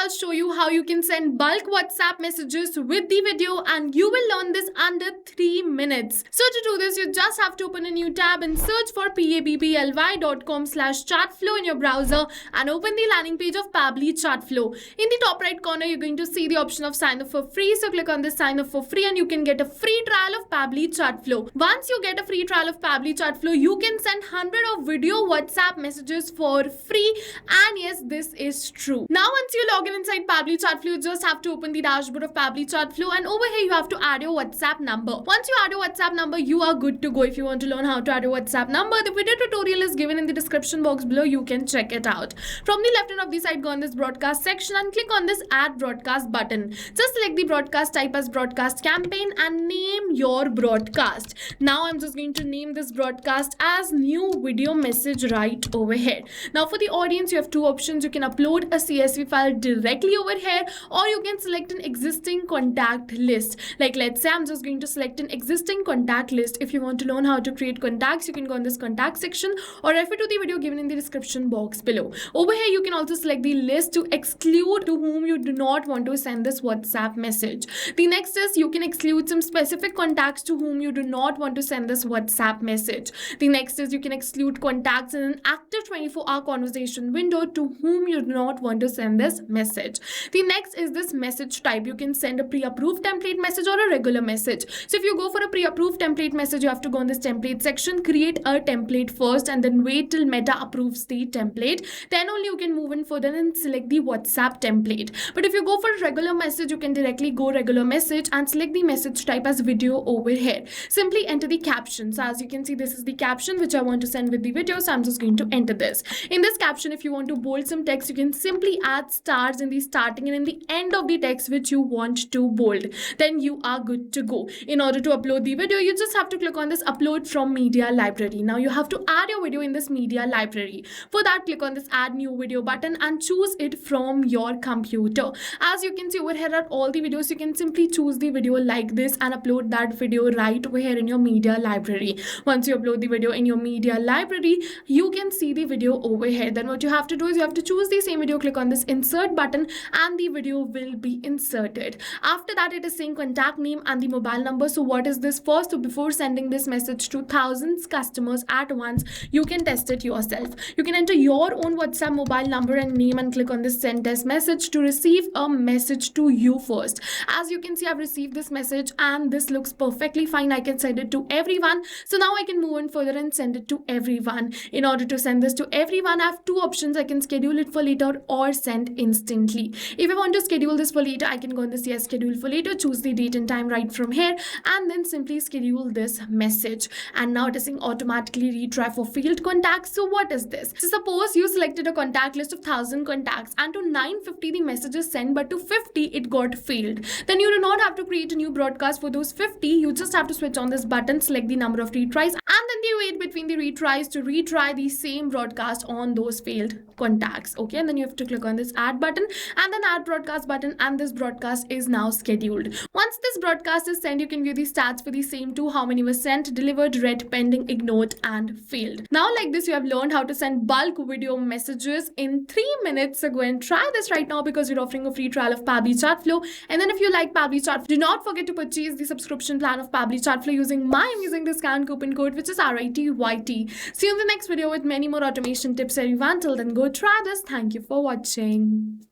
I'll show you how you can send bulk WhatsApp messages with the video, and you will learn this under 3 minutes. So to do this, you just have to open a new tab and search for pabbly.com/chatflow in your browser and open the landing page of Pabbly Chatflow. In the top right corner, you're going to see the option of sign up for free. So click on this sign up for free and you can get a free trial of Pabbly Chatflow. Once you get a free trial of Pabbly Chatflow, you can send 100 of video WhatsApp messages for free. And yes, this is true. Now, once you log in inside Pabbly Chatflow, you just have to open the dashboard of Pabbly Chatflow, and over here you have to add your WhatsApp number. Once you add your WhatsApp number, you are good to go. If you want to learn how to add your WhatsApp number, the video tutorial is given in the description box below. You can check it out. From the left hand of the side, go on this broadcast section and click on this add broadcast button. Just select the broadcast type as broadcast campaign and name your broadcast. Now I'm just going to name this broadcast as new video message right over here. Now for the audience, you have two options. You can upload a CSV file directly over here, or you can select an existing contact list. Like let's say I'm just going to select an existing contact list. If you want to learn how to create contacts, you can go on this contact section or refer to the video given in the description box below. Over here, you can also select the list to exclude to whom you do not want to send this WhatsApp message. The next is you can exclude some specific contacts to whom you do not want to send this WhatsApp message. The next is you can exclude contacts in an active 24-hour conversation window to whom you do not want to send this message. The next is this message type. You can send a pre-approved template message or a regular message. So if you go for a pre-approved template message, you have to go on this template section, create a template first, and then wait till Meta approves the template. Then only you can move in further and select the WhatsApp template. But if you go for a regular message, you can directly go regular message and select the message type as video over here. Simply enter the caption. So as you can see, this is the caption which I want to send with the video. So I'm just going to enter this. In this caption, if you want to bold some text, you can simply add stars in the starting and in the end of the text which you want to bold. Then you are good to go. In order to upload the video, you just have to click on this upload from media library. Now you have to add your video in this media library. For that, click on this add new video button and choose it from your computer. As you can see over here are all the videos. You can simply choose the video like this and upload that video right over here in your media library. Once you upload the video in your media library, you can see the video over here. Then what you have to do is you have to choose the same video, click on this insert button, and the video will be inserted. After that, it is saying contact name and the mobile number. So what is this for? So before sending this message to thousands customers at once, you can test it yourself. You can enter your own WhatsApp mobile number and name and click on this send test message to receive a message to you first. As you can see, I've received this message and this looks perfectly fine. I can send it to everyone. So now I can move on further and send it to everyone. In order to send this to everyone, I have two options. I can schedule it for later or send instantly. If I want to schedule this for later, I can go on this yes schedule for later, choose the date and time right from here, and then simply schedule this message. And now it is saying automatically retry for failed contacts. So what is this? So suppose you selected a contact list of 1,000 contacts and to 950 the message is sent, but to 50 it got failed. Then you do not have to create a new broadcast for those 50. You just have to switch on this button, select the number of retries, and then you wait between the retries to retry the same broadcast on those failed contacts. Okay, and then you have to click on this add button and then add broadcast button, and this broadcast is now scheduled. Once this broadcast is sent, you can view the stats for the same too. How many were sent, delivered, read, pending, ignored, and failed. Now like this, you have learned how to send bulk video messages in 3 minutes. So go and try this right now because we're offering a free trial of Pabbly Chatflow. And then if you like Pabbly Chatflow, do not forget to purchase the subscription plan of Pabbly Chatflow using my amazing discount coupon code, which is RITYT. See you in the next video with many more automation tips, everyone. Till then, go try this. Thank you for watching.